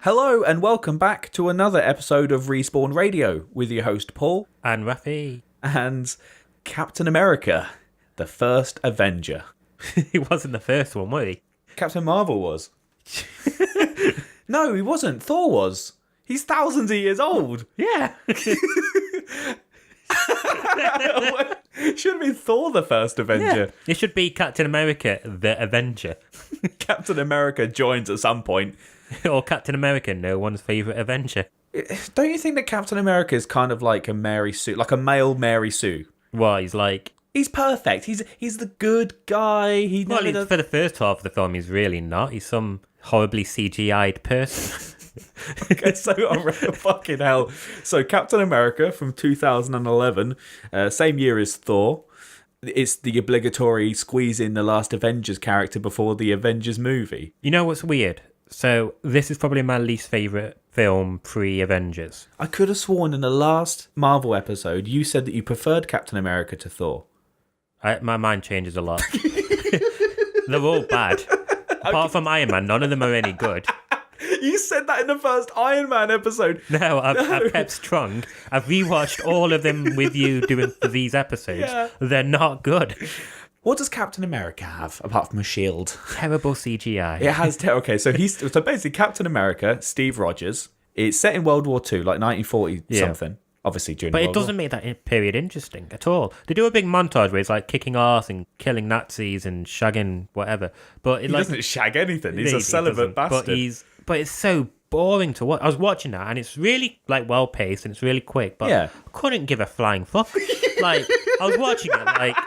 Hello and welcome back to another episode of Respawn Radio with your host Paul and Raphael and Captain America, the First Avenger. He wasn't the first one, was he? Captain Marvel was. No, he wasn't. Thor was. He's thousands of years old. Yeah. Should have been Thor the First Avenger. Yeah. It should be Captain America the Avenger. Captain America joins at some point. Or Captain America, no one's favourite Avenger. Don't you think that Captain America is kind of like a Mary Sue, like a male Mary Sue? Well, he's like... He's perfect. He's the good guy. For the first half of the film, he's really not. He's some horribly CGI'd person. Okay, so fucking hell. So Captain America from 2011, same year as Thor. It's the obligatory squeeze in the last Avengers character before the Avengers movie. You know what's weird? So this is probably my least favourite film pre-Avengers. I could have sworn in the last Marvel episode you said that you preferred Captain America to Thor. My mind changes a lot. They're all bad. Apart from Iron Man, none of them are any good. You said that in the first Iron Man episode. No, I've kept strong. I've rewatched all of them with you doing for these episodes. Yeah. They're not good. What does Captain America have apart from a shield? Terrible CGI. It has. Okay, so so basically Captain America, Steve Rogers. It's set in World War II, like 1940 something. Obviously during. But World it doesn't War. make that period interesting at all. They do a big montage where he's like kicking ass and killing Nazis and shagging whatever. But He doesn't shag anything. He's a celibate bastard. But it's so boring to watch. I was watching that and it's really like well paced and it's really quick. But I couldn't give a flying fuck. Like I was watching it like.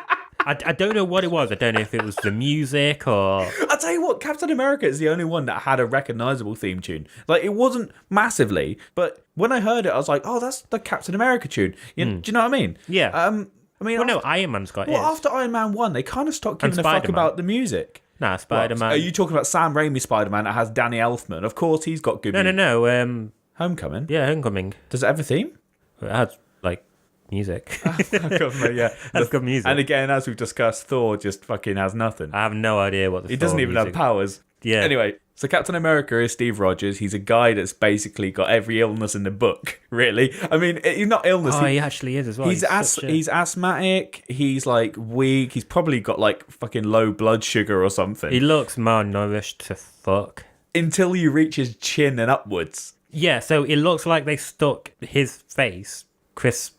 I don't know what it was. I don't know if it was the music or... I'll tell you what, Captain America is the only one that had a recognisable theme tune. Like, it wasn't massively, but when I heard it, I was like, oh, that's the Captain America tune. Do you know what I mean? Yeah. No, Iron Man's got it. Well, after Iron Man 1, they kind of stopped giving a fuck about the music. Nah, Spider-Man. Are you talking about Sam Raimi's Spider-Man that has Danny Elfman? Of course, he's got good music. No. Homecoming? Yeah, Homecoming. Does it have a theme? It has, like... music. Yeah, that's good music. And again, as we've discussed, Thor just fucking has nothing. I have no idea what the He doesn't even have powers. Yeah. Anyway, so Captain America is Steve Rogers. He's a guy that's basically got every illness in the book, really. I mean, he's not illness. Oh, he actually is as well. He's asthmatic. He's like weak. He's probably got like fucking low blood sugar or something. He looks malnourished to fuck. Until you reach his chin and upwards. Yeah, so it looks like they stuck his face, Chris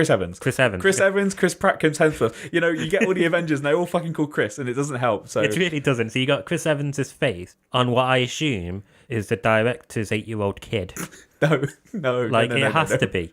Evans. Chris Pratt, Kim Hemsworth. You know, you get all the Avengers and they all fucking call Chris and it doesn't help. So it really doesn't. So you got Chris Evans' face on what I assume is the director's 8-year-old kid. No. It has to be.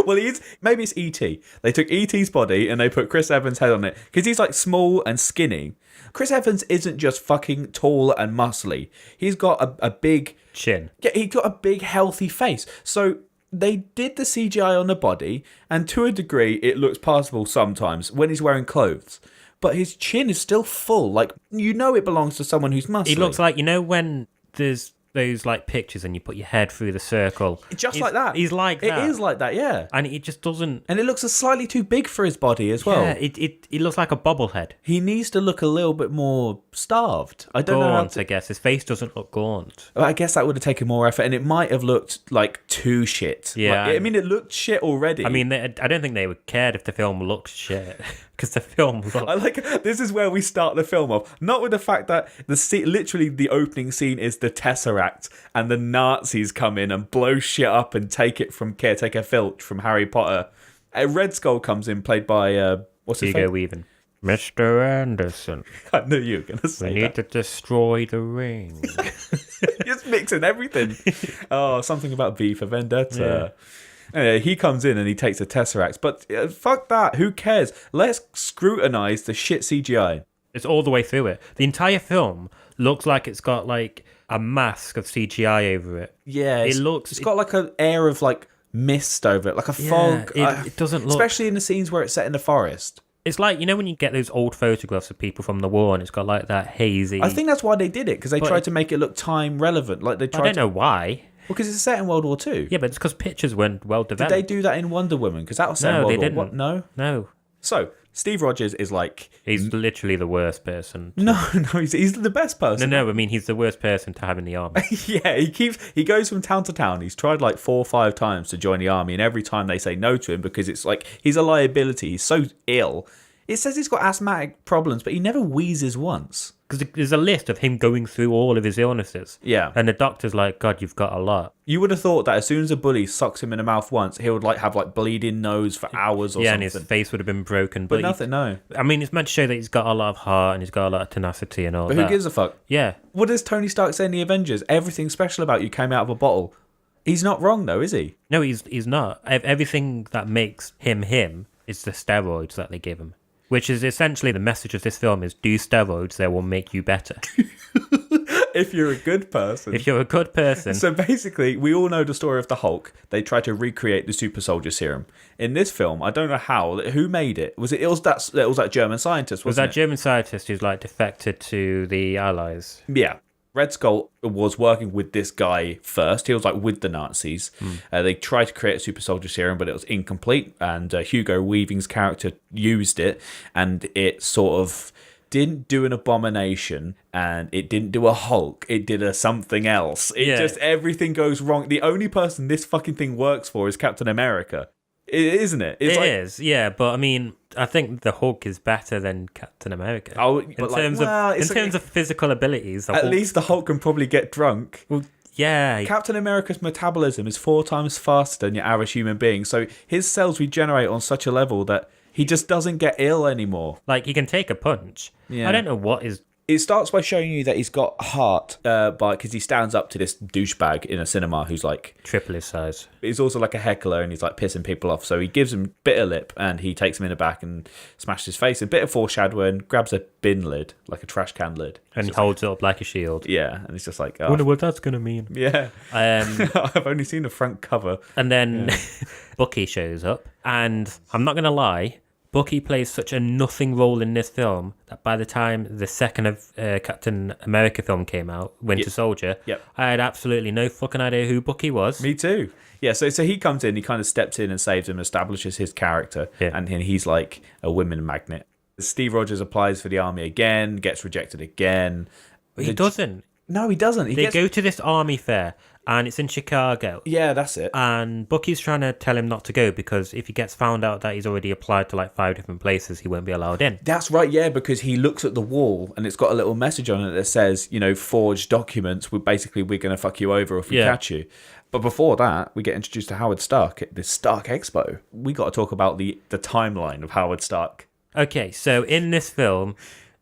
Well, maybe it's E.T. They took E.T.'s body and they put Chris Evans' head on it because he's like small and skinny. Chris Evans isn't just fucking tall and muscly. He's got a big chin. Yeah, he's got a big healthy face. So they did the CGI on the body, and to a degree, it looks passable sometimes when he's wearing clothes. But his chin is still full. Like, you know it belongs to someone who's muscly. He looks like, you know when there's those, like, pictures and you put your head through the circle? Like that. He's like that. It is like that, yeah. And it just doesn't... And it looks slightly too big for his body as well. Yeah, it looks like a bobblehead. He needs to look a little bit more starved. I don't know how I guess. His face doesn't look gaunt. I guess that would have taken more effort, and it might have looked like too shit. Yeah. Like, I mean, it looked shit already. I mean, I don't think they would cared if the film looked shit. Because the film looked... This is where we start the film off. Not with the fact that literally the opening scene is the Tesseract, and the Nazis come in and blow shit up and take it from Caretaker Filch from Harry Potter. Red Skull comes in, played by what's his name? Hugo Weaving. Mr. Anderson. I knew you were going to say we need to destroy the ring. Just mixing everything. Oh, something about V for Vendetta. Yeah. Anyway, he comes in and he takes the Tesseract. But fuck that. Who cares? Let's scrutinise the shit CGI. It's all the way through it. The entire film looks like it's got like a mask of CGI over it. Yeah. It's got like an air of like mist over it, like a fog. It doesn't look... Especially in the scenes where it's set in the forest. It's like, you know when you get those old photographs of people from the war and it's got like that hazy... I think that's why they did it, because they tried to make it look time relevant. Like they tried. I don't know why. Well, because it's set in World War II. Yeah, but it's because pictures weren't well developed. Did they do that in Wonder Woman? Because that was set in World War I. No. No. So, Steve Rogers is like... He's literally the worst person. No, he's the best person. No, I mean, he's the worst person to have in the army. Yeah, he goes from town to town. He's tried like 4 or 5 times to join the army, and every time they say no to him because it's like he's a liability. He's so ill. It says he's got asthmatic problems, but he never wheezes once. Because there's a list of him going through all of his illnesses. Yeah. And the doctor's like, God, you've got a lot. You would have thought that as soon as a bully sucks him in the mouth once, he would like have like bleeding nose for hours or something. Yeah, and his face would have been broken. But nothing, no. I mean, it's meant to show that he's got a lot of heart and he's got a lot of tenacity and all that. But who gives a fuck? Yeah. What does Tony Stark say in the Avengers? Everything special about you came out of a bottle. He's not wrong though, is he? No, he's not. Everything that makes him is the steroids that they give him. Which is essentially the message of this film is do steroids, they will make you better. If you're a good person. If you're a good person. So basically, we all know the story of the Hulk. They tried to recreate the super soldier serum. In this film, I don't know how, who made it? It was that German scientist, wasn't it? Was that German scientist who's like defected to the Allies? Yeah. Red Skull was working with this guy first. He was like with the Nazis. They tried to create a super soldier serum, but it was incomplete. And Hugo Weaving's character used it, and it sort of didn't do an abomination, and it didn't do a Hulk. It did a something else. Just everything goes wrong. The only person this fucking thing works for is Captain America. Isn't it? It is, yeah. But I mean, I think the Hulk is better than Captain America. Oh, in terms of physical abilities, at least the Hulk can probably get drunk. Well, yeah. Captain America's metabolism is 4 times faster than your average human being, so his cells regenerate on such a level that he just doesn't get ill anymore. Like, he can take a punch. Yeah. I don't know what is... It starts by showing you that he's got heart, because he stands up to this douchebag in a cinema who's like... triple his size. He's also like a heckler, and he's like pissing people off. So he gives him bitter lip, and he takes him in the back and smashes his face. A bit of foreshadowing, grabs a bin lid, like a trash can lid. And he holds it up like a shield. Yeah, and it's just like... I wonder what that's going to mean. Yeah. I've only seen the front cover. And then Bucky shows up, and I'm not going to lie... Bucky plays such a nothing role in this film that by the time the second of Captain America film came out, Winter Soldier, I had absolutely no fucking idea who Bucky was. Me too. Yeah, so he comes in, he kind of steps in and saves him, establishes his character, and he's like a women magnet. Steve Rogers applies for the army again, gets rejected again. But he doesn't. No, he doesn't. They go to this army fair, and it's in Chicago. Yeah, that's it. And Bucky's trying to tell him not to go because if he gets found out that he's already applied to like 5 different places, he won't be allowed in. That's right, yeah, because he looks at the wall and it's got a little message on it that says, forged documents, we're going to fuck you over if we catch you. But before that, we get introduced to Howard Stark at the Stark Expo. We got to talk about the timeline of Howard Stark. Okay, so in this film...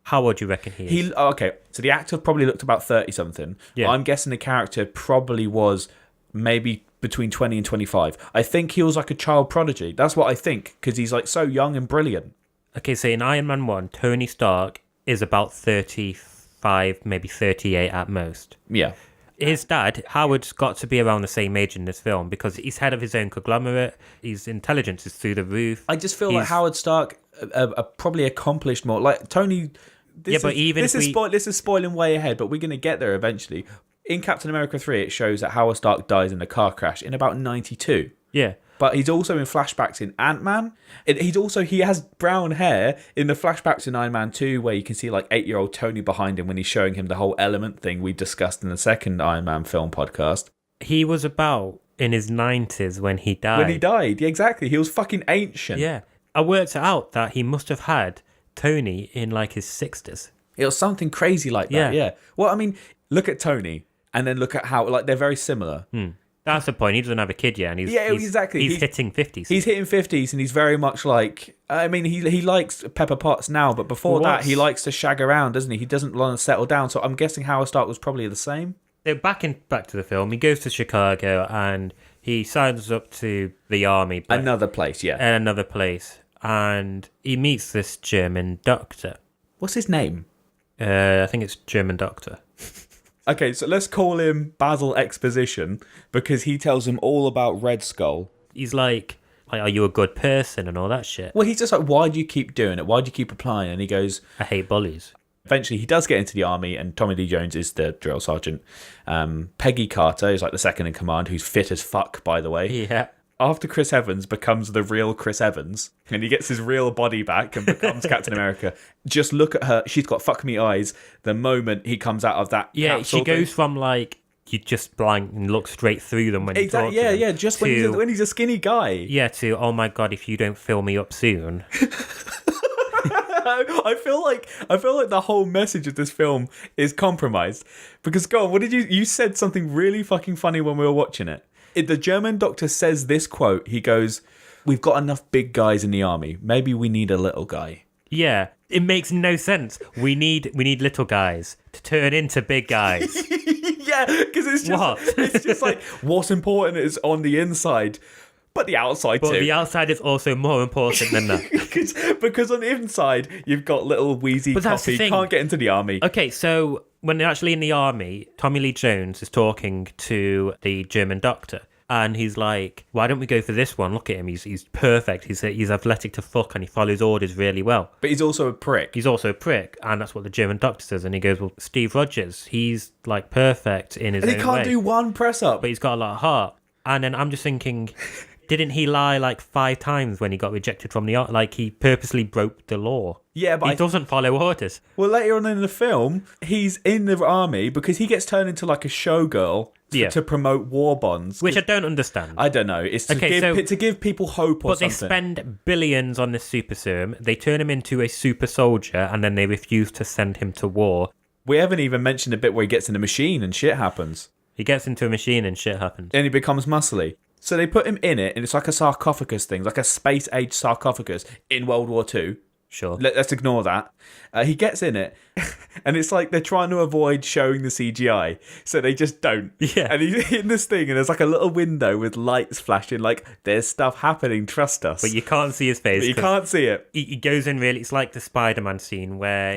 How old do you reckon he is? Okay, so the actor probably looked about 30-something. Yeah. I'm guessing the character probably was maybe between 20 and 25. I think he was like a child prodigy. That's what I think, because he's like so young and brilliant. Okay, so in Iron Man 1, Tony Stark is about 35, maybe 38 at most. Yeah. His dad, Howard's got to be around the same age in this film because he's head of his own conglomerate. His intelligence is through the roof. I just feel like Howard Stark probably accomplished more. Like Tony... This is spoiling way ahead, but we're going to get there eventually. In Captain America 3, it shows that Howard Stark dies in a car crash in about 92. Yeah. But he's also in flashbacks in Ant-Man. He has brown hair in the flashbacks in Iron Man 2, where you can see like 8-year-old Tony behind him when he's showing him the whole element thing we discussed in the second Iron Man film podcast. He was about in his 90s when he died. Yeah, exactly. He was fucking ancient. Yeah. I worked out that he must have had Tony in like his 60s. It was something crazy like that, yeah. Well, I mean, look at Tony and then look at how, like, they're very similar. That's the point. He doesn't have a kid yet, and he's exactly. He's hitting 50s. He's hitting 50s, and he's very much like... I mean, he likes Pepper Potts now, but before that, he likes to shag around, doesn't he? He doesn't want to settle down, so I'm guessing Howard Stark was probably the same. So back to the film, he goes to Chicago, and he signs up to the army. Another place, yeah. Another place. And he meets this German doctor. What's his name? I think it's German doctor. Okay, so let's call him Basil Exposition, because he tells him all about Red Skull. He's like, are you a good person and all that shit? Well, he's just like, why do you keep doing it? Why do you keep applying? And he goes... I hate bullies. Eventually, he does get into the army, and Tommy Lee Jones is the drill sergeant. Peggy Carter is like the second in command, who's fit as fuck, by the way. Yeah. after Chris Evans becomes the real Chris Evans and he gets his real body back and becomes Captain America, just look at her. She's got fuck me eyes the moment he comes out of that capsule she goes from like, you just blank and look straight through them when you talk to them. Just when he's a skinny guy. Yeah, to, oh my God, if you don't fill me up soon. I feel like the whole message of this film is compromised. Because, go on, what did you said something really fucking funny when we were watching it. The German doctor says this quote. He goes, "We've got enough big guys in the army. Maybe we need a little guy." Yeah, it makes no sense. We need little guys to turn into big guys. Yeah, because it's just like, what's important is on the inside. But the outside too. But the outside is also more important than that. because on the inside, you've got little wheezy coffee, can't get into the army. Okay, so when they're actually in the army, Tommy Lee Jones is talking to the German doctor. And he's like, why don't we go for this one? Look at him. He's perfect. He's athletic to fuck and he follows orders really well. But he's also a prick. And that's what the German doctor says. And he goes, well, Steve Rogers, he's like perfect in his own way. And he can't do one press up. But he's got a lot of heart. And then I'm just thinking... Didn't he lie like 5 times when he got rejected from the art? Like, he purposely broke the law. Yeah, but he doesn't follow orders. Well, later on in the film, he's in the army because he gets turned into like a showgirl to promote war bonds. Which I don't understand. I don't know. It's to give people hope or something. But they spend billions on this super serum. They turn him into a super soldier and then they refuse to send him to war. We haven't even mentioned the bit where he gets in a machine and shit happens. He gets into a machine and shit happens. And he becomes muscly. So they put him in it, and it's like a sarcophagus thing, like a space-age sarcophagus in World War II. Sure. Let's ignore that. He gets in it, and it's like they're trying to avoid showing the CGI, so they just don't. Yeah. And he's in this thing, and there's like a little window with lights flashing, like, there's stuff happening, trust us. But you can't see his face. But you can't see it. He goes in really, it's like the Spider-Man scene where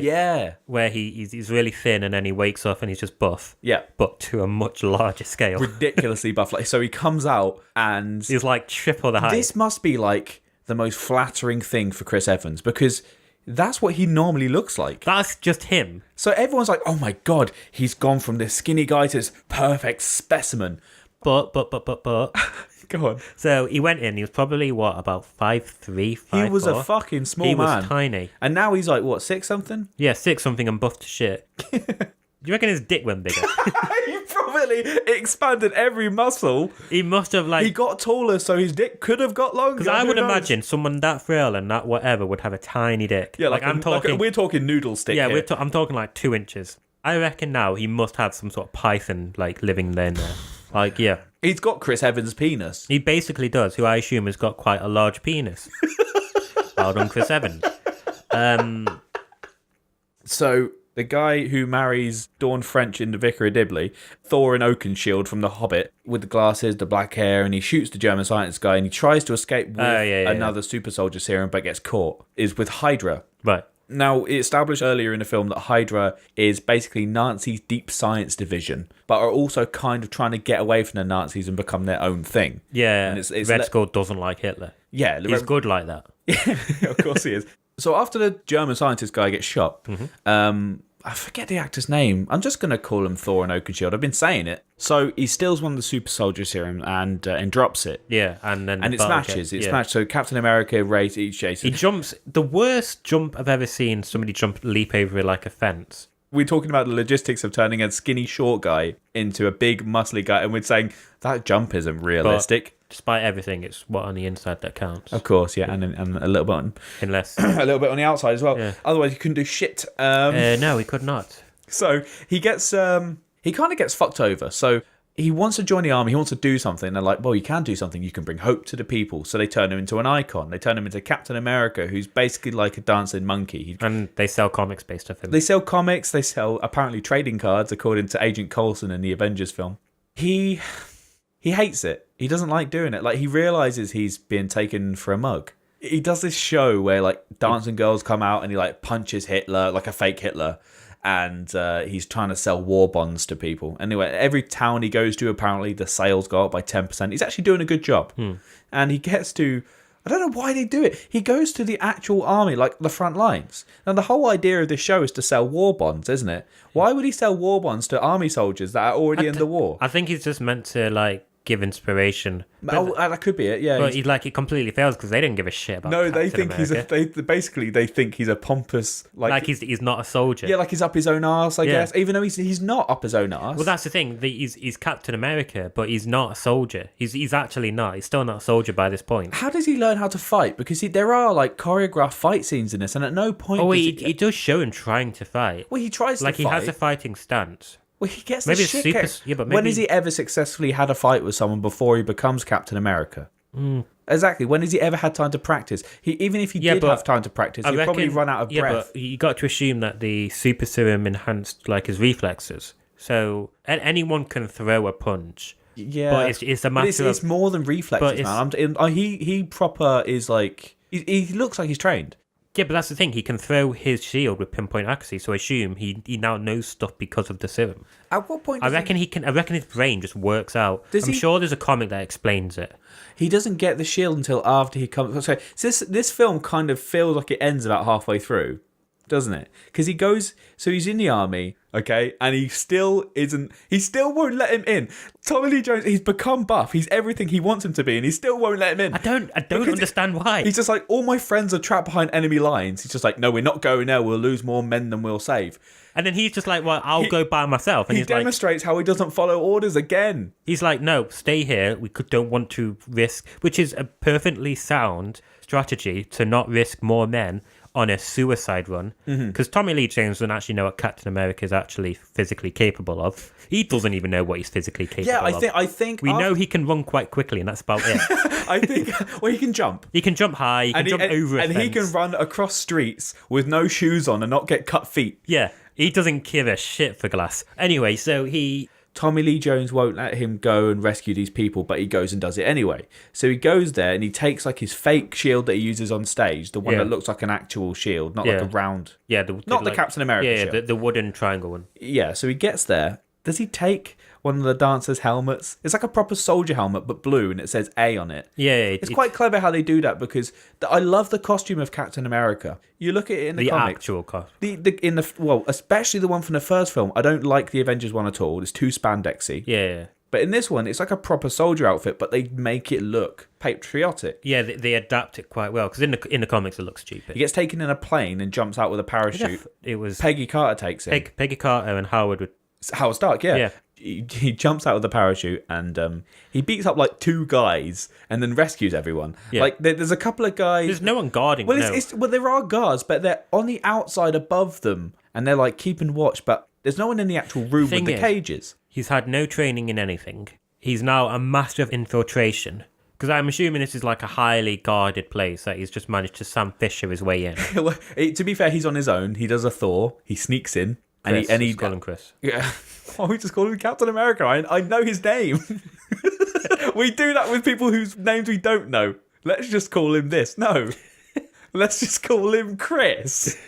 he's really thin, and then he wakes up and he's just buff. Yeah. But to a much larger scale. Ridiculously buff. Like, so he comes out, and... he's like triple the height. This must be like... the most flattering thing for Chris Evans because that's what he normally looks like. That's just him. So everyone's like, oh my God, he's gone from this skinny guy to this perfect specimen. But. Go on. So he went in, he was probably, about 5'3", 5'4"? He was a fucking small man. He was tiny. And now he's like, what, 6 something? Yeah, 6 something and buff to shit. Do you reckon his dick went bigger? He probably expanded every muscle. He must have He got taller, so his dick could have got longer. Because I would imagine someone that frail and that whatever would have a tiny dick. Yeah, we're talking noodle stick. Yeah, here. I'm talking like 2 inches. I reckon now he must have some sort of python like living there. Like, yeah. He's got Chris Evans' penis. He basically does, who I assume has got quite a large penis. Well done, Chris Evans. So... the guy who marries Dawn French in The Vicar of Dibley, Thor in Oakenshield from The Hobbit, with the glasses, the black hair, and he shoots the German science guy, and he tries to escape with another super soldier serum, but gets caught, is with Hydra. Right. Now, it established earlier in the film that Hydra is basically Nazis' deep science division, but are also kind of trying to get away from the Nazis and become their own thing. Yeah, and Red Skull doesn't like Hitler. Yeah. He's good like that. Yeah, of course he is. So after the German scientist guy gets shot, I forget the actor's name. I'm just going to call him Thor in Oakenshield. I've been saying it. So he steals one of the super soldier serum and drops it. Yeah, and it smashes. It smashes. So Captain America races each Jason. He jumps. The worst jump I've ever seen somebody leap over like a fence. We're talking about the logistics of turning a skinny short guy into a big muscly guy, and we're saying that jump isn't realistic. But despite everything, it's what on the inside that counts. Of course, yeah, and a little bit on, unless a little bit on the outside as well. Yeah. Otherwise, you couldn't do shit. No, he could not. So he gets he kind of gets fucked over. So he wants to join the army. He wants to do something. They're like, well, you can do something. You can bring hope to the people. So they turn him into an icon. They turn him into Captain America, who's basically like a dancing monkey. And they sell comics based off him. They sell comics. They sell apparently trading cards, according to Agent Coulson in the Avengers film. He hates it. He doesn't like doing it. Like, he realizes he's being taken for a mug. He does this show where like dancing girls come out and he like punches Hitler, like a fake Hitler. And he's trying to sell war bonds to people. Anyway, every town he goes to, apparently the sales go up by 10%. He's actually doing a good job. And he gets to... I don't know why they do it. He goes to the actual army, like the front lines. And the whole idea of this show is to sell war bonds, isn't it? Why would he sell war bonds to army soldiers that are already in the war? I think he's just meant to, like, give inspiration. That could be it, yeah. But it completely fails because they didn't give a shit about No, Captain they think America. they think he's a pompous... Like he's not a soldier. Yeah, like he's up his own arse, I guess. Even though he's not up his own arse. Well, that's the thing. He's Captain America, but he's not a soldier. He's actually not. He's still not a soldier by this point. How does he learn how to fight? Because there are, like, choreographed fight scenes in this, and at no point... Oh, he does show him trying to fight. Well, he tries to fight. Like, he has a fighting stance. Well, he gets maybe the shit super, kicked. yeah, but maybe... When has he ever successfully had a fight with someone before he becomes Captain America? Exactly. When has he ever had time to practice? Even if he did have time to practice, he'd probably run out of breath. But you got to assume that the super serum enhanced like his reflexes. So anyone can throw a punch. Yeah, but it's a matter it's more than reflexes, man. He proper is like he looks like he's trained. Yeah, but that's the thing. He can throw his shield with pinpoint accuracy, so I assume he now knows stuff because of the serum. At what point? I reckon his brain just works out. I'm sure there's a comic that explains it. He doesn't get the shield until after he comes. So this film kind of feels like it ends about halfway through, doesn't it? Because he goes. So he's in the army, okay, and he still isn't. He still won't let him in. Tommy Lee Jones, he's become buff. He's everything he wants him to be, and he still won't let him in. I don't understand why. He's just like, all my friends are trapped behind enemy lines. He's just like, no, we're not going there. We'll lose more men than we'll save. And then he's just like, well, I'll go by myself. And he demonstrates how he doesn't follow orders again. He's like, no, stay here. We don't want to risk, which is a perfectly sound strategy to not risk more men on a suicide run, because Tommy Lee Jones doesn't actually know what Captain America is actually physically capable of. He doesn't even know what he's physically capable of. I think we know he can run quite quickly, and that's about it. I think he can jump. He can jump high. He can jump over a fence. And he can run across streets with no shoes on and not get cut feet. Yeah, he doesn't give a shit for glass. Anyway, so Tommy Lee Jones won't let him go and rescue these people, but he goes and does it anyway. So he goes there and he takes like his fake shield that he uses on stage, the one that looks like an actual shield, not like a round... Yeah, the Captain America shield. Yeah, the wooden triangle one. Yeah, so he gets there. Does he take one of the dancers' helmets? It's like a proper soldier helmet, but blue, and it says A on it. Yeah, it's quite clever how they do that, because I love the costume of Captain America. You look at it in the comic, actual costume. Especially the one from the first film. I don't like the Avengers one at all. It's too spandexy. Yeah. But in this one, it's like a proper soldier outfit, but they make it look patriotic. Yeah, they adapt it quite well, because in the comics it looks stupid. He gets taken in a plane and jumps out with a parachute. It was Peggy Carter takes him. Peggy Carter and Howard Stark, yeah. He jumps out with the parachute and he beats up like 2 guys and then rescues everyone. Yeah. Like there's a couple of guys. There's no one guarding. Well, there are guards, but they're on the outside above them and they're like keeping watch. But there's no one in the actual room with the cages. He's had no training in anything. He's now a master of infiltration. Because I'm assuming this is like a highly guarded place that he's just managed to Sam Fisher his way in. Well, to be fair, he's on his own. He does a Thor. He sneaks in. Chris, and he call him Chris. Yeah. Why we just call him Captain America? I know his name. We do that with people whose names we don't know. Let's just call him this. No. Let's just call him Chris.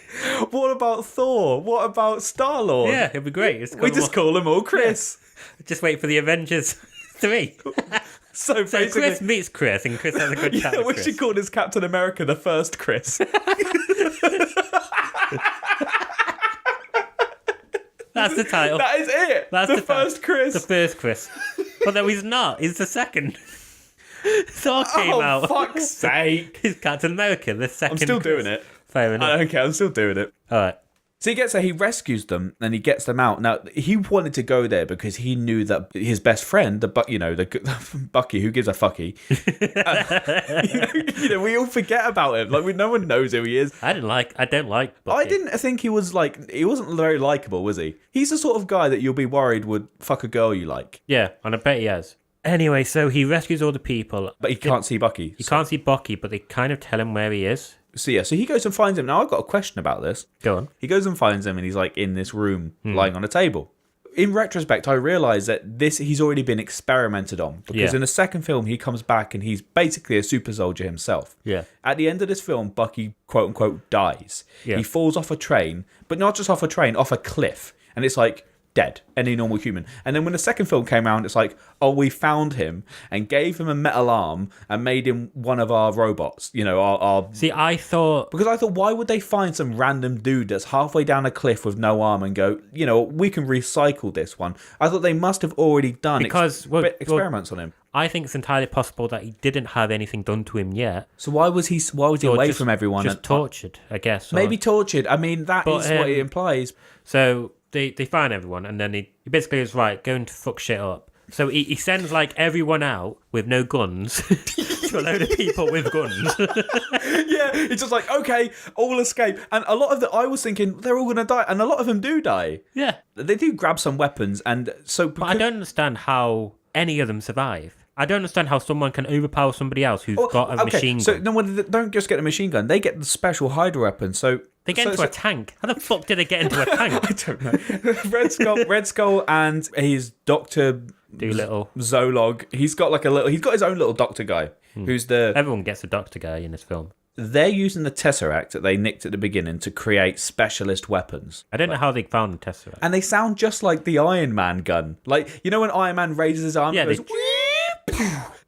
What about Thor? What about Star-Lord? Yeah, it'd be great. We just call them all Chris. Yeah. Just wait for the Avengers 3. So Chris meets Chris and Chris has a good chat with we Chris. should call this Captain America the first Chris. That's the title. That is it. That's the first Chris. The first Chris. But no, he's not. He's the second. Thor came out. Oh, fuck's sake. He's Captain America, the second. I'm still doing it. Fair enough. I don't care. I'm still doing it. All right. So he gets there, he rescues them, and he gets them out. Now, he wanted to go there because he knew that his best friend, the Bucky, who gives a fucky, we all forget about him. Like, no one knows who he is. I don't like Bucky. I didn't think he wasn't very likable, was he? He's the sort of guy that you'll be worried would fuck a girl you like. Yeah, and I bet he has. Anyway, so he rescues all the people. But he can't see Bucky. He can't see Bucky, but they kind of tell him where he is. So he goes and finds him. Now, I've got a question about this. Go on. He goes and finds him, and he's like in this room, lying on a table. In retrospect, I realise that he's already been experimented on. Because in the second film, he comes back, and he's basically a super soldier himself. Yeah. At the end of this film, Bucky, quote-unquote, dies. Yeah. He falls off a train, but not just off a train, off a cliff. And it's like dead, any normal human. And then when the second film came around, it's like, oh, we found him and gave him a metal arm and made him one of our robots, our See, I thought, why would they find some random dude that's halfway down a cliff with no arm and go, we can recycle this one? I thought they must have already done experiments on him. I think it's entirely possible that he didn't have anything done to him yet. So why was he away from everyone? Just tortured, I guess. Maybe tortured. I mean, that is what it implies. So they find everyone, and then he basically is going to fuck shit up. So he sends like everyone out with no guns to a load of people with guns. Yeah, it's just like, okay, all escape. And a lot of I was thinking they're all going to die, and a lot of them do die. Yeah. They do grab some weapons, and so... But I don't understand how any of them survive. I don't understand how someone can overpower somebody else who's got a machine gun. So no, they don't just get a machine gun. They get the special Hydra weapon. So they get into a tank. How the fuck did they get into a tank? I don't know. Red Skull and his Dr. Doolittle. Zolog. He's got his own little doctor guy who's the... Everyone gets a doctor guy in this film. They're using the Tesseract that they nicked at the beginning to create specialist weapons. I don't know how they found the Tesseract. And they sound just like the Iron Man gun. Like, when Iron Man raises his arm, yeah, it goes...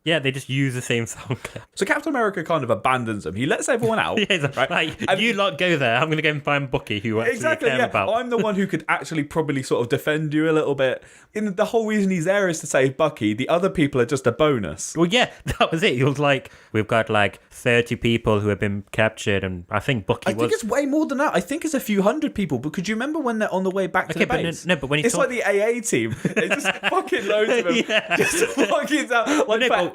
Yeah, they just use the same sound. So Captain America kind of abandons them. He lets everyone out. Yeah, right? And you lot go there. I'm going to go and find Bucky, who actually care about. I'm the one who could actually probably sort of defend you a little bit. And the whole reason he's there is to save Bucky. The other people are just a bonus. Well, yeah, that was it. He was like, we've got 30 people who have been captured, and I think Bucky I think it's way more than that. I think it's a few hundred people. Because you remember when they're on the way back to the base? But when it's like the AA team. It's just fucking loads of them. Yeah. Just fucking forever.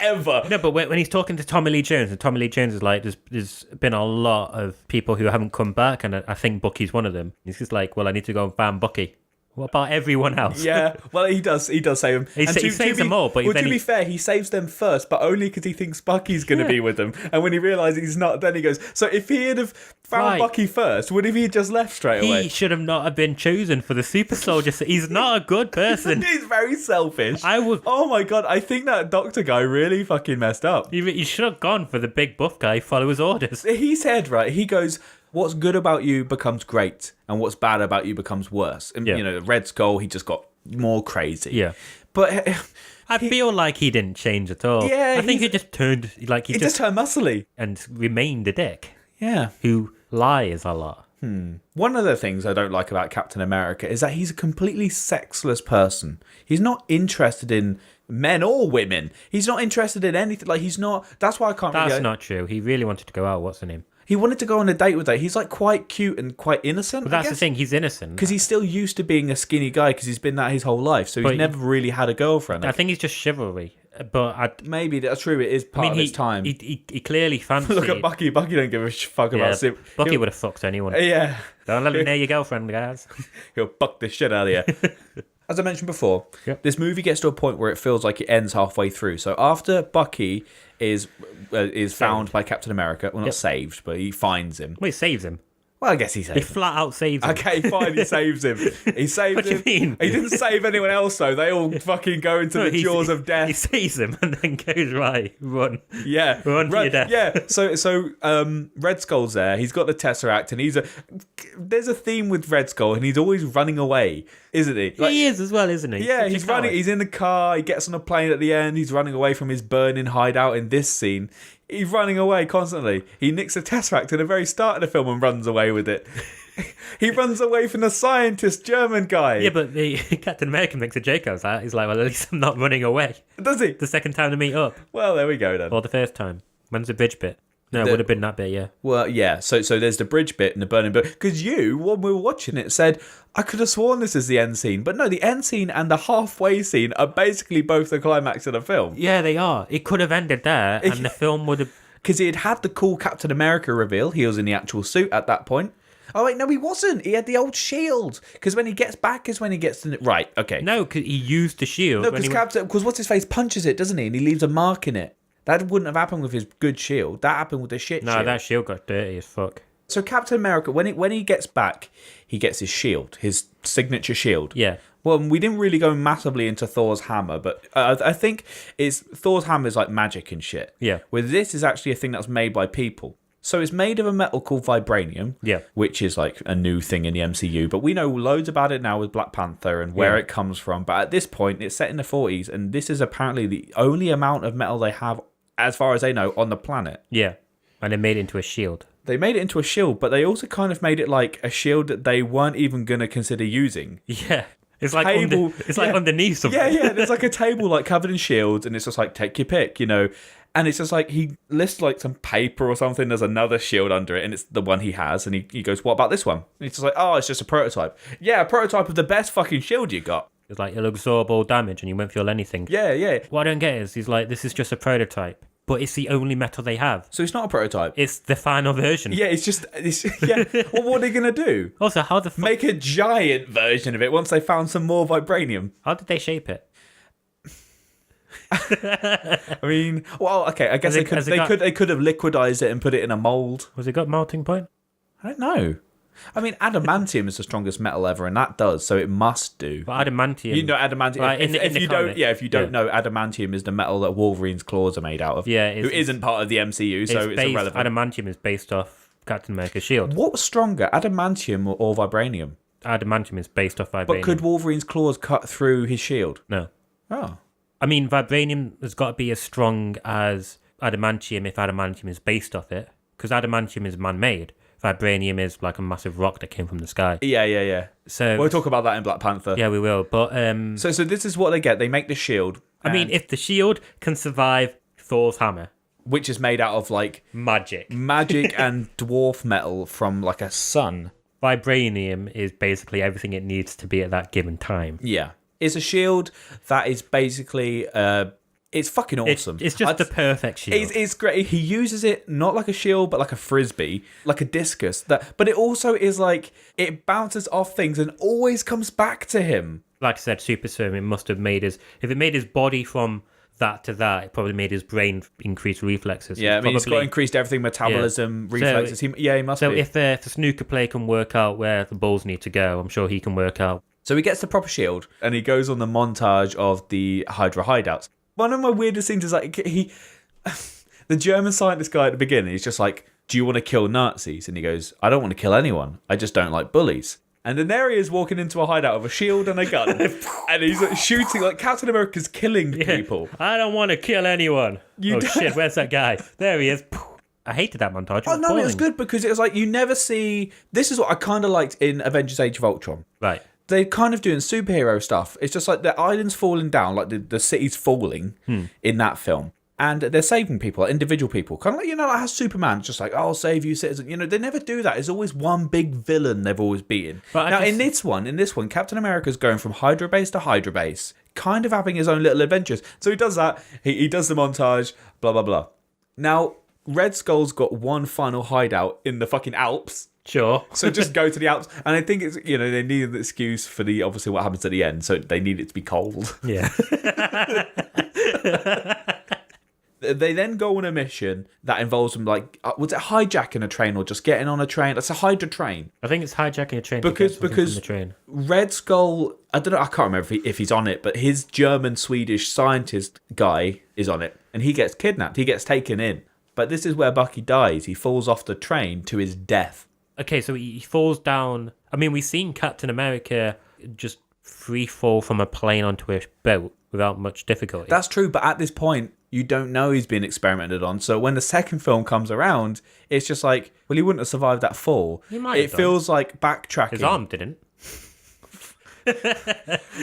No, but when he's talking to Tommy Lee Jones, and Tommy Lee Jones is like, there's been a lot of people who haven't come back, and I think Bucky's one of them. He's just like, well, I need to go and find Bucky. What about everyone else? Yeah, well, he does save them. He saves them all, but to be fair, he saves them first, but only because he thinks Bucky's going to be with them. And when he realises he's not, then he goes, so if he had have found Bucky first, would he have just left straight away? He should have not have been chosen for the super soldier. He's not a good person. He's very selfish. Oh my God, I think that doctor guy really fucking messed up. He should have gone for the big buff guy, follow his orders. He said, he goes... What's good about you becomes great, and what's bad about you becomes worse. And, Red Skull, he just got more crazy. Yeah. But... I feel like he didn't change at all. Yeah. I think he just turned... He just turned muscly. And remained a dick. Yeah. Who lies a lot. One of the things I don't like about Captain America is that he's a completely sexless person. He's not interested in men or women. He's not interested in anything. He's not... That's why I can't... That's not true. He really wanted to go out. What's the name? He wanted to go on a date with her. He's quite cute and quite innocent. But that's the thing. He's innocent because he's still used to being a skinny guy because he's been that his whole life. So he's never really had a girlfriend. I think he's just chivalry. But maybe that's true. It is part of his time. He clearly fancied. Look at Bucky. Bucky don't give a fuck about it. Bucky would have fucked anyone. Yeah. Don't let me near your girlfriend, guys. He'll fuck the shit out of you. As I mentioned before, this movie gets to a point where it feels like it ends halfway through. So after Bucky is found by Captain America, well, not saved, but he finds him. Well, he saves him. Well, I guess he saves him. He flat out saves him. Okay, fine, he saves him. He saved what him. What do you mean? He didn't save anyone else, though. They all fucking go into the jaws of death. He saves him and then goes, right, run. Yeah. Run to your death. Yeah, so Red Skull's there. He's got the Tesseract, and there's a theme with Red Skull, and he's always running away, isn't he? He is as well, isn't he? Yeah, he's running. He's in the car. He gets on a plane at the end. He's running away from his burning hideout in this scene. He's running away constantly. He nicks a Tesseract at the very start of the film and runs away with it. He runs away from the scientist German guy. Yeah, but the Captain America makes a joke out of that. He's like, well, at least I'm not running away. Does he? The second time to meet up. Well, there we go then. Or the first time. When's the bridge bit? No, it would have been that bit, yeah. Well, yeah. So there's the bridge bit and the burning bit. Because when we were watching it, said, I could have sworn this is the end scene. But no, the end scene and the halfway scene are basically both the climax of the film. Yeah, they are. It could have ended there, and the film would have... Because he had the cool Captain America reveal. He was in the actual suit at that point. Oh, wait, no, he wasn't. He had the old shield. Because when he gets back is when he gets to... Right, okay. No, because he used the shield. No, because what's-his-face punches it, doesn't he? And he leaves a mark in it. That wouldn't have happened with his good shield. That happened with the shit shield. No, that shield got dirty as fuck. So Captain America, when he gets back, he gets his shield, his signature shield. Yeah. Well, we didn't really go massively into Thor's hammer, but I think Thor's hammer is like magic and shit. Yeah. Where this is actually a thing that's made by people. So it's made of a metal called vibranium, which is like a new thing in the MCU. But we know loads about it now with Black Panther and where it comes from. But at this point, it's set in the 40s, and this is apparently the only amount of metal they have, as far as they know, on the planet. Yeah, and they made it into a shield. They made it into a shield, but they also kind of made it like a shield that they weren't even going to consider using. Yeah. It's like underneath something. Yeah. There's like a table like covered in shields, and it's just like, take your pick, And it's just like, he lists like some paper or something. There's another shield under it, and it's the one he has. And he goes, what about this one? And he's just like, oh, it's just a prototype. Yeah, a prototype of the best fucking shield you got. It's like, it'll absorb all damage and you won't feel anything. Yeah. What I don't get is, he's like, this is just a prototype. But it's the only metal they have. So it's not a prototype. It's the final version. Yeah, Well, what are they going to do? Also, how the fuck... Make a giant version of it once they found some more vibranium. How did they shape it? I mean, well, okay, I guess they could have liquidized it and put it in a mold. Was it got melting point? I don't know. I mean, adamantium is the strongest metal ever, and that does, so it must do. But adamantium... You know adamantium... Right, if you don't know, adamantium is the metal that Wolverine's claws are made out of. Yeah. Who isn't part of the MCU, so it's irrelevant. Adamantium is based off Captain America's shield. What's stronger, adamantium or vibranium? Adamantium is based off vibranium. But could Wolverine's claws cut through his shield? No. Oh. I mean, vibranium has got to be as strong as adamantium if adamantium is based off it, because adamantium is man-made. Vibranium is like a massive rock that came from the sky. Yeah. So we'll talk about that in Black Panther. Yeah, we will. But so this is what they get. They make the shield. I mean, if the shield can survive Thor's hammer, which is made out of like magic and dwarf metal from like a sun. Vibranium is basically everything it needs to be at that given time. Yeah. It's a shield that is basically it's fucking awesome. It's just the perfect shield. It's great. He uses it not like a shield, but like a frisbee, like a discus. But it also is like, it bounces off things and always comes back to him. Like I said, Super Serum, it must have made if it made his body from that to that, it probably made his brain increase reflexes. Yeah, I mean, it's got increased everything, metabolism, reflexes. He must be. So if the snooker player can work out where the balls need to go, I'm sure he can work out. So he gets the proper shield, and he goes on the montage of the Hydra hideouts. One of my weirdest things is like the German scientist guy at the beginning, he's just like, do you want to kill Nazis? And he goes, I don't want to kill anyone. I just don't like bullies. And then there he is walking into a hideout with a shield and a gun. And he's like, shooting, like Captain America's killing people. I don't want to kill anyone. Shit, where's that guy? There he is. I hated that montage. Oh, no, it was good because it was like, you never see... This is what I kind of liked in Avengers Age of Ultron. Right. They're kind of doing superhero stuff. It's just like the island's falling down, like the city's falling in that film. And they're saving people, like individual people. Kind of like, like how Superman's just like, I'll save you, citizen. They never do that. It's always one big villain they've always beaten. Now, in this one, Captain America's going from Hydra base to Hydra base, kind of having his own little adventures. So he does that. He does the montage, blah, blah, blah. Now, Red Skull's got one final hideout in the fucking Alps. Sure. So just go to the Alps. And I think it's, they need an excuse for obviously what happens at the end. So they need it to be cold. Yeah. They then go on a mission that involves them, like, was it hijacking a train or just getting on a train? It's a Hydra train. I think it's hijacking a train because the train. Red Skull, I don't know, I can't remember if he's on it, but his German-Swedish scientist guy is on it. And he gets kidnapped. He gets taken in. But this is where Bucky dies. He falls off the train to his death. Okay, so he falls down. I mean, we've seen Captain America just free fall from a plane onto a boat without much difficulty. That's true, but at this point, you don't know he's been experimented on. So when the second film comes around, it's just like, well, he wouldn't have survived that fall. He might have It feels like backtracking. His arm didn't.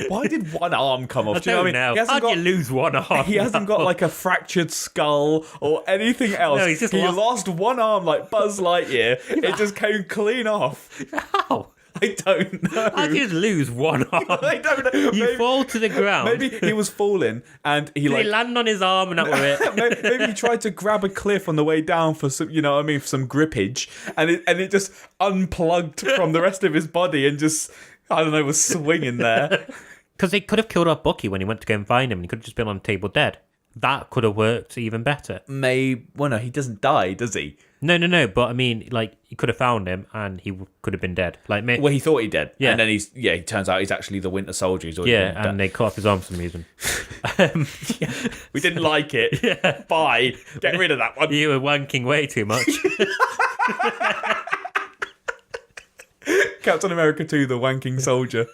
Why did one arm come off? Do you know what I mean? How'd you lose one arm? He hasn't got like a fractured skull or anything else. No, he lost one arm like Buzz Lightyear. It just came clean off. How? I don't know. How'd you lose one arm? I don't know. You fall to the ground. Maybe he was falling and he Did he land on his arm and that was it? Maybe he tried to grab a cliff on the way down for some, for some grippage, and it just unplugged from the rest of his body and just, I don't know, was swinging there. Because they could have killed off Bucky when he went to go and find him, and he could have just been on the table dead. that could have worked even better. Well, no, he doesn't die, does he? No. But I mean, like, he could have found him and he could have been dead. Like, well, he thought he did. Yeah. And then he turns out he's actually the Winter Soldier. And they cut off his arm for some reason. We didn't like it. Yeah. Bye. Get rid of that one. You were wanking way too much. Captain America 2, the wanking soldier.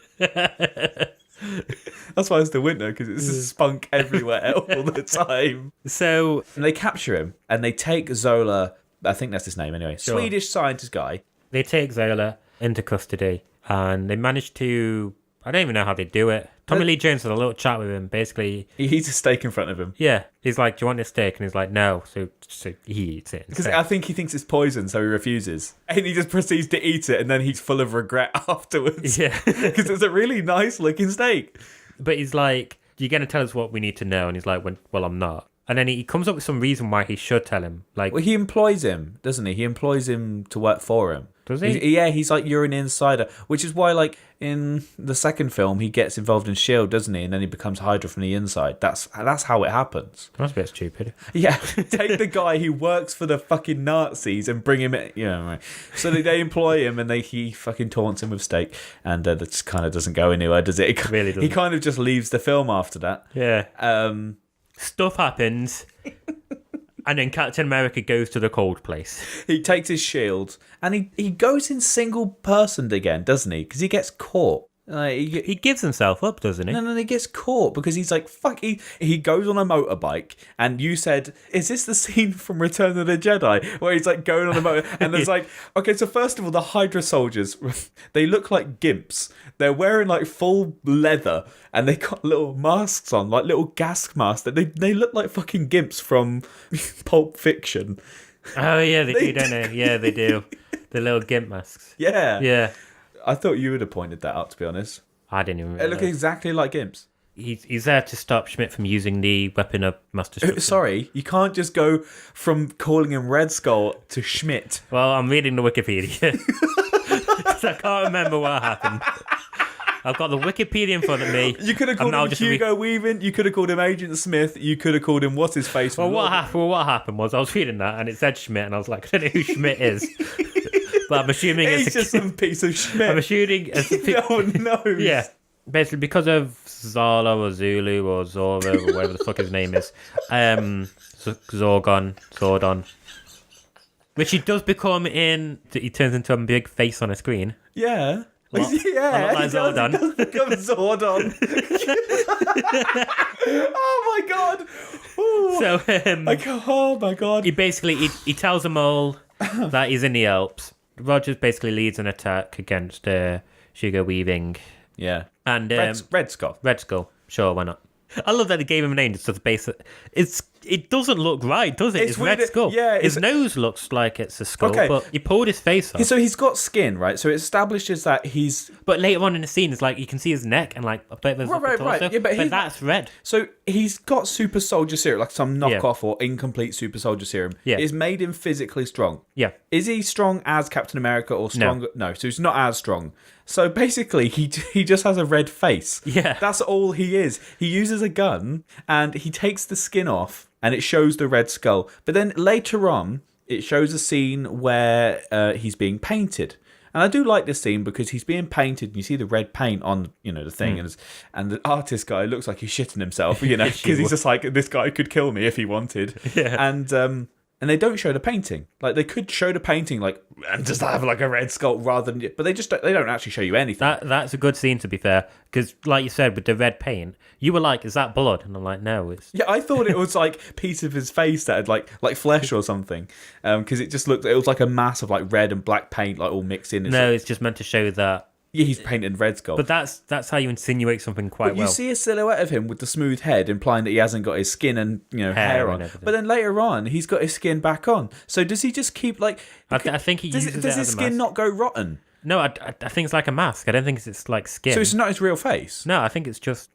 That's why it's the winter, because it's just spunk everywhere all the time. So and they capture him and they take Zola, I think that's his name anyway, sure. Swedish scientist guy. They take Zola into custody and they manage to, I don't even know how they do it. Tommy Lee Jones had a little chat with him. Basically, he eats a steak in front of him. Yeah, he's like, "Do you want this steak?" And he's like, "No." So he eats it because I think he thinks it's poison, so he refuses, and he just proceeds to eat it, and then he's full of regret afterwards. Yeah, because it's a really nice looking steak. But he's like, "You're gonna tell us what we need to know," and he's like, "Well, I'm not." And then he comes up with some reason why he should tell him. Like, well, he employs him, doesn't he? He employs him to work for him. Does he? He's like, you're an insider, which is why, like, in the second film, he gets involved in S.H.I.E.L.D., doesn't he? And then he becomes Hydra from the inside. That's how it happens. That's a bit stupid. Yeah, take the guy who works for the fucking Nazis and bring him in. Right. So they employ him and he fucking taunts him with steak. And that just kind of doesn't go anywhere, does it? It really doesn't. He kind of just leaves the film after that. Yeah. Stuff happens. And then Captain America goes to the cold place. He takes his shield and he goes in single personed again, doesn't he? Because he gets caught. He gives himself up, doesn't he? No, he gets caught because he's like, fuck. He goes on a motorbike, and you said, is this the scene from Return of the Jedi where he's like going on a motor? And there's like, okay, so first of all, the Hydra soldiers, they look like gimps. They're wearing like full leather, and they got little masks on, like little gas masks. They look like fucking gimps from Pulp Fiction. Oh yeah, they do, don't they? Yeah, they do. The little gimp masks. Yeah. I thought you would have pointed that out, to be honest. I didn't even realize. They look exactly like gimps. He's there to stop Schmidt from using the weapon of mass destruction. Sorry, you can't just go from calling him Red Skull to Schmidt. Well, I'm reading the Wikipedia. So I can't remember what happened. I've got the Wikipedia in front of me. You could have called him Hugo Weaving. You could have called him Agent Smith. You could have called him what's his face. What happened was I was reading that and it said Schmidt and I was like, I don't know who Schmidt is. But I'm assuming it's just some piece of Schmidt. I'm assuming no one knows. Yeah. Basically, because of Zala or Zulu or Zora or whatever the fuck his name is, Zordon, which he does become he turns into a big face on a screen. Yeah. Like Zordon. Does become Zordon. Oh my god. Ooh. So oh my god. He basically he tells them all that he's in the Alps. Rogers basically leads an attack against Hugo Weaving. Yeah. And Red Skull. Red Skull. Sure, why not? I love that they gave him a name just as basic. It doesn't look right, does it? It's Red Skull. Yeah, his nose looks like it's a skull, but he pulled his face off. So he's got skin, right? So it establishes that he's. But later on in the scene, it's like you can see his neck and like a bit of his torso. Yeah, but that's red. So he's got super soldier serum, like some knockoff or incomplete super soldier serum. Yeah, it's made him physically strong. Yeah, is he strong as Captain America or stronger? No, so he's not as strong. So basically, he just has a red face. Yeah. That's all he is. He uses a gun, and he takes the skin off, and it shows the red skull. But then later on, it shows a scene where he's being painted. And I do like this scene because he's being painted, and you see the red paint on, the thing, and the artist guy looks like he's shitting himself, because he's just like, this guy could kill me if he wanted. Yeah. And they don't show the painting. Like, they could show the painting, like, and just have like a red skull rather than, but they don't actually show you anything. That's a good scene, to be fair, because like you said, with the red paint, you were like, is that blood? And I'm like, no, it's... Yeah, I thought it was like piece of his face that had like flesh or something, because it was like a mass of like red and black paint like all mixed in. It's just meant to show that. Yeah, he's painted Red Skull. But that's how you insinuate something quite well. You see a silhouette of him with the smooth head, implying that he hasn't got his skin and hair on. But then later on, he's got his skin back on. So does he just keep like? I think he uses does his skin not go rotten? No, I think it's like a mask. I don't think it's like skin. So it's not his real face? No, I think it's just...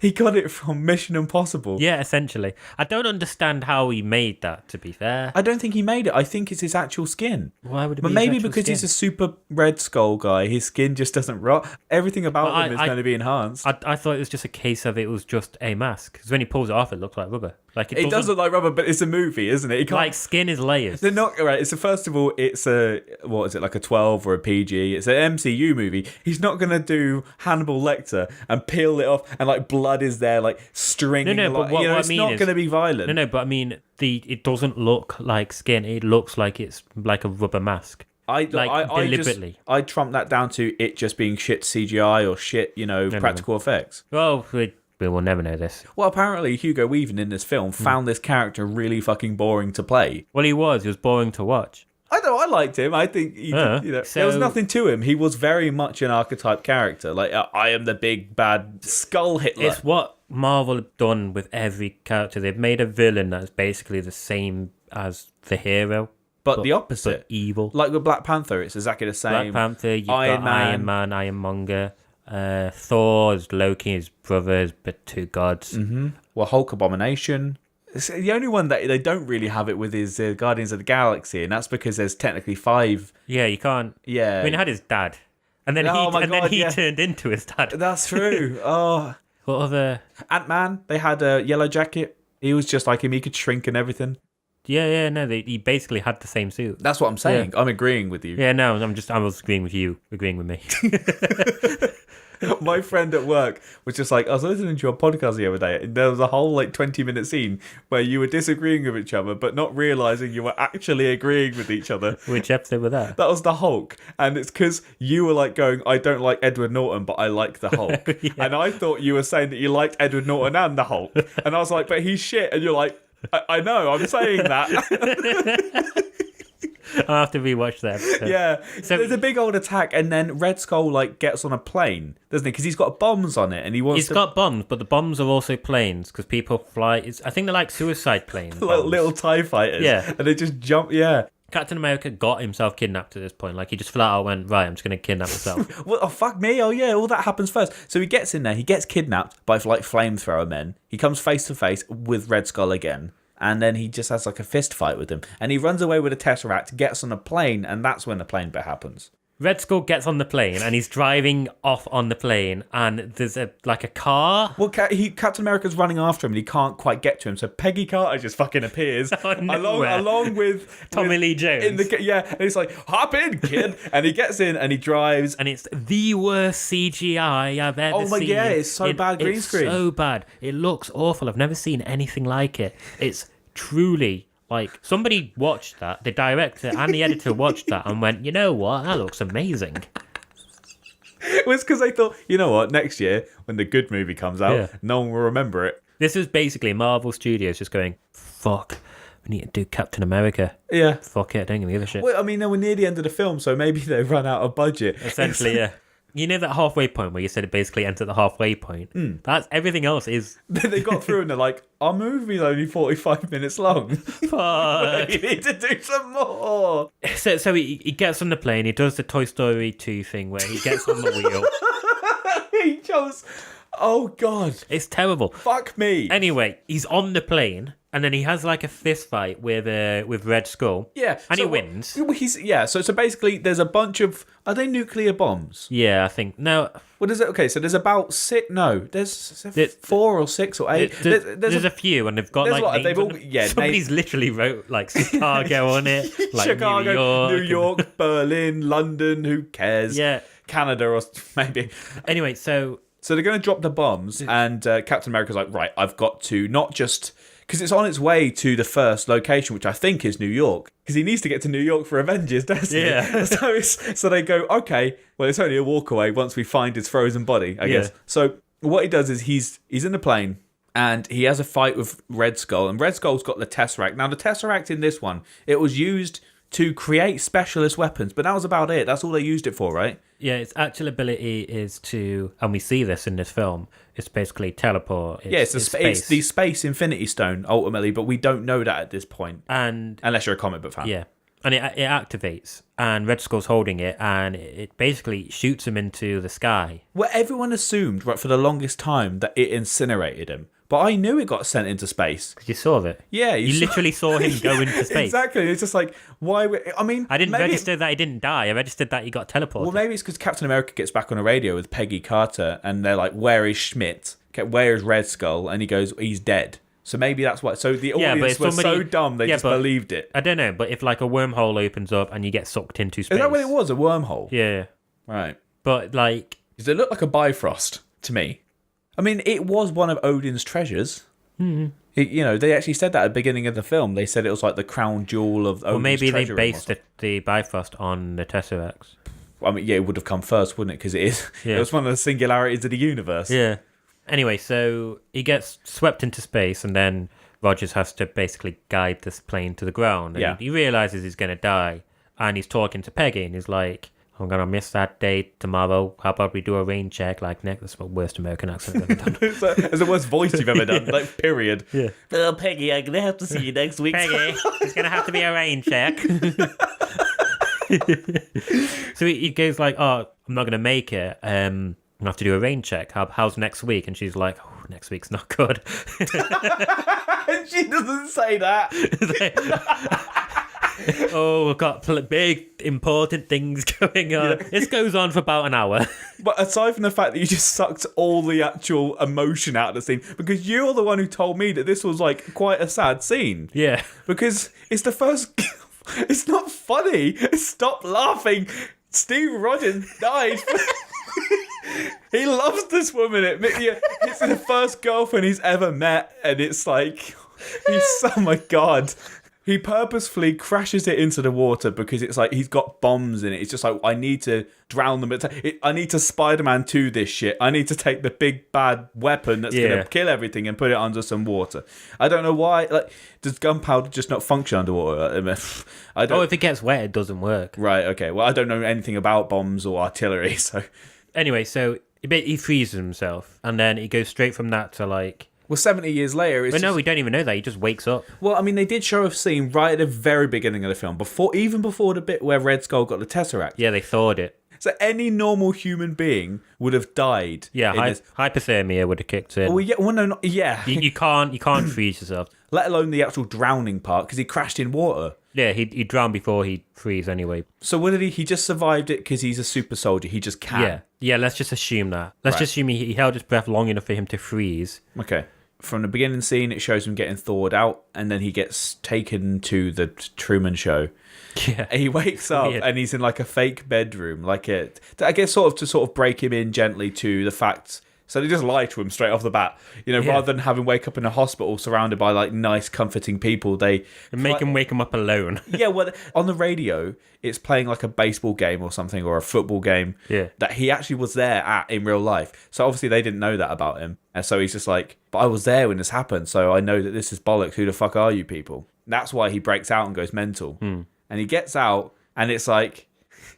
He got it from Mission Impossible. Yeah, essentially. I don't understand how he made that, to be fair. I don't think he made it. I think it's his actual skin. Why would it be But maybe his actual because skin? he's a super Red Skull guy, his skin just doesn't rot. Everything about him is going to be enhanced. I thought it was just a case of it was just a mask. Because when he pulls it off, it looked like rubber. Like it does look like rubber, but it's a movie, isn't it? Like skin is layers. They're not right. It's first of all, it's a what is it, like a 12 or a PG? It's an MCU movie. He's not gonna do Hannibal Lecter and peel it off and like blood is there like stringing. No, but what I it's mean not is, gonna be violent. No, but I mean it doesn't look like skin. It looks like it's like a rubber mask. Deliberately. I trump that down to it just being shit CGI or shit, practical effects. Well, we will never know this. Well, apparently Hugo Weaving in this film found this character really fucking boring to play. Well, he was boring to watch. I know, I liked him. I think there was nothing to him. He was very much an archetype character. Like, I am the big bad skull Hitler. It's what Marvel have done with every character. They've made a villain that's basically the same as the hero. But the opposite. But evil. Like with Black Panther, it's exactly the same. Black Panther, you've got Iron Man, Ironmonger. Thor is Loki, his brothers, but two gods. Mm-hmm. Well, Hulk Abomination. The only one that they don't really have it with is Guardians of the Galaxy, and that's because there's technically 5. Yeah, you can't. Yeah, I mean, he had his dad, and then he turned into his dad. That's true. Oh, what other Ant-Man? They had a Yellow Jacket. He was just like him. He could shrink and everything. Yeah, no, he basically had the same suit. That's what I'm saying. Yeah. I'm agreeing with you. Yeah, no, I was agreeing with you, agreeing with me. My friend at work was just like, I was listening to your podcast the other day, and there was a whole 20-minute scene where you were disagreeing with each other, but not realising you were actually agreeing with each other. Which episode was that? That was the Hulk, and it's because you were going, I don't like Edward Norton, but I like the Hulk. Yeah. And I thought you were saying that you liked Edward Norton and the Hulk, and I was like, but he's shit, and you're like, I know, I'm saying that. I'll have to rewatch that episode. Yeah. So there's a big old attack, and then Red Skull gets on a plane, doesn't he? Because he's got bombs on it, and he's got bombs, but the bombs are also planes because people fly. I think they're like suicide planes, little TIE fighters. Yeah, and they just jump. Yeah. Captain America got himself kidnapped at this point. He just flat out went, right, I'm just going to kidnap myself. Well, fuck me. Oh, yeah, all that happens first. So he gets in there. He gets kidnapped by flamethrower men. He comes face to face with Red Skull again. And then he just has a fist fight with him. And he runs away with a Tesseract, gets on a plane, and that's when the plane bit happens. Red Skull gets on the plane, and he's driving off on the plane, and there's a car. Well, Captain America's running after him, and he can't quite get to him, so Peggy Carter just fucking appears along with Tommy Lee Jones. And he's like, hop in, kid. And he gets in, and he drives. And it's the worst CGI I've ever seen. Oh my god, it's so bad green screen. It's so bad. It looks awful. I've never seen anything like it. It's truly... somebody watched that, the director and the editor watched that and went, you know what, that looks amazing. It was because they thought, you know what, next year, when the good movie comes out, no one will remember it. This is basically Marvel Studios just going, fuck, we need to do Captain America. Yeah. Fuck it, I don't give a shit. Well, I mean, they were near the end of the film, so maybe they run out of budget. Essentially, yeah. You know that halfway point where you said it basically ends at the halfway point? That's everything else is... They got through and they're like, our movie's only 45 minutes long. Fuck. You need to do some more. So he gets on the plane, he does the Toy Story 2 thing where he gets on the wheel. He chose... Oh, God. It's terrible. Fuck me. Anyway, he's on the plane... And then he has a fist fight with Red Skull. Yeah. And he wins. So basically there's a bunch of... Are they nuclear bombs? Yeah, I think... No. What is it? Okay, so there's about 6... No, there's 4 or 6 or 8. There's a few, and they've got names. Somebody's literally wrote Chicago on it. Chicago, New York, Berlin, London, who cares? Yeah. Canada or maybe. Anyway, so they're going to drop the bombs, and Captain America's like, right, I've got to not just... Because it's on its way to the first location, which I think is New York. Because he needs to get to New York for Avengers, doesn't he? Yeah. So they go, okay, well, it's only a walk away once we find his frozen body, I guess. So what he does is he's in the plane, and he has a fight with Red Skull. And Red Skull's got the Tesseract. Now, the Tesseract in this one, it was used to create specialist weapons, but that was about it. That's all they used it for, right? Yeah, its actual ability is to, and we see this in this film, it's basically teleport. It's the Space Infinity Stone, ultimately, but we don't know that at this point. And unless you're a comic book fan. Yeah, and it activates, and Red Skull's holding it, and it basically shoots him into the sky. Well, everyone assumed, right, for the longest time, that it incinerated him. But I knew it got sent into space. Because you saw it. Yeah. You literally saw him go into space. Exactly. It's just why... I didn't register that he didn't die. I registered that he got teleported. Well, maybe it's because Captain America gets back on the radio with Peggy Carter, and they're like, where is Schmidt? Where is Red Skull? And he goes, he's dead. So maybe that's why. So the Yeah, but audience if were somebody- so dumb they Yeah, just but- believed it. I don't know, but if like a wormhole opens up and you get sucked into space. Is that what it was? A wormhole? Yeah. Right. But like, Because it looked like a Bifrost to me. I mean, it was one of Odin's treasures. Mm-hmm. They actually said that at the beginning of the film. They said it was like the crown jewel of Odin's well, maybe they treasure room or based something. the Bifrost on the Tesseracts. I mean, yeah, it would have come first, wouldn't it? Because it is. Yeah. It was one of the singularities of the universe. Yeah. Anyway, so he gets swept into space, and then Rogers has to basically guide this plane to the ground. And Yeah. he realizes he's going to die, and he's talking to Peggy, and he's like, I'm going to miss that date tomorrow. How about we do a rain check like next? That's the worst American accent I've ever done. It's the worst voice you've ever done, like, period. Yeah. Oh, Peggy, I'm going to have to see you next week. Peggy, it's going to have to be a rain check. So he goes like, oh, I'm not going to make it. I'm going to have to do a rain check. How's next week? And she's like, oh, next week's not good. She doesn't say that. Oh, we've got big, important things going on. Yeah. This goes on for about an hour. But aside from the fact that you just sucked all the actual emotion out of the scene, because you're the one who told me that this was like quite a sad scene. Yeah. Because it's the first... It's not funny. Stop laughing. Steve Rogers died. He loves this woman. It's the first girlfriend he's ever met, and it's like... oh my God. He purposefully crashes it into the water because it's like he's got bombs in it. It's just like, I need to drown them. I need to Spider-Man 2 this shit. I need to take the big bad weapon that's going to kill everything and put it under some water. I don't know why. Like, does gunpowder just not function underwater? I don't. Oh, if it gets wet, it doesn't work. Right, okay. Well, I don't know anything about bombs or artillery, so... Anyway, so he freezes himself, and then he goes straight from that to like... Well, 70 years later... But no, we don't even know that. He just wakes up. Well, I mean, they did show a scene right at the very beginning of the film, even before the bit where Red Skull got the Tesseract. Yeah, they thawed it. So any normal human being would have died. Yeah, hypothermia would have kicked in. Oh, yeah. Well, no, not... Yeah. You can't freeze yourself. Let alone the actual drowning part, because he crashed in water. Yeah, he'd drown before he'd freeze anyway. So what did he... He just survived it because he's a super soldier. He just can. Yeah, let's just assume that. Let's just assume he held his breath long enough for him to freeze. Okay. From the beginning scene, it shows him getting thawed out, and then he gets taken to the Truman Show. Yeah. And he wakes up, and he's in like a fake bedroom, I guess to break him in gently to the facts. So they just lie to him straight off the bat, rather than having wake up in a hospital surrounded by like nice, comforting people. They make him wake him up alone. Yeah, well, on the radio, it's playing like a baseball game or something, or a football game. Yeah. That he actually was there at in real life. So obviously they didn't know that about him, and so he's just like, "But I was there when this happened, so I know that this is bollocks. Who the fuck are you people?" That's why he breaks out and goes mental. And he gets out, and it's like,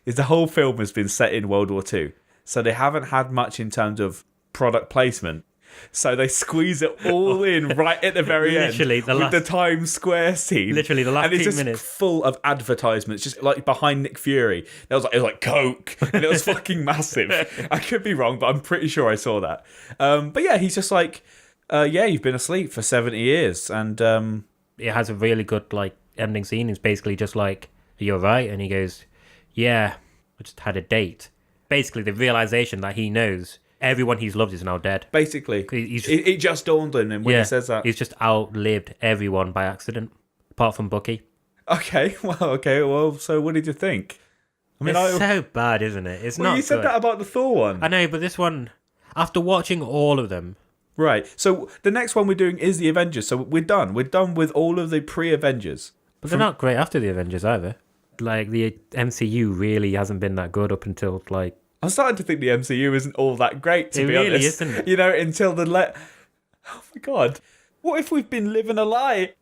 the whole film has been set in World War II, so they haven't had much in terms of product placement. So they squeeze it all in right at the very end. Literally, the Times Square scene. Literally, the last 2 minutes. And it's just full of advertisements, just like behind Nick Fury. It was like Coke, and it was fucking massive. I could be wrong, but I'm pretty sure I saw that. But yeah, he's just like, you've been asleep for 70 years. And it has a really good like ending scene. It's basically just like, "You're right," and he goes, "Yeah, I just had a date." Basically, the realization that he knows everyone he's loved is now dead. Basically, it just dawned on him when he says that. He's just outlived everyone by accident, apart from Bucky. Okay, well, so what did you think? I mean, it's so bad, isn't it? It's not. You said that about the Thor one. I know, but this one, after watching all of them. Right, so the next one we're doing is the Avengers, so we're done. We're done with all of the pre-Avengers. But they're not great after the Avengers either. Like, the MCU really hasn't been that good up until, like... I'm starting to think the MCU isn't all that great, to be honest. It really isn't. Until the... Oh my God. What if we've been living a lie?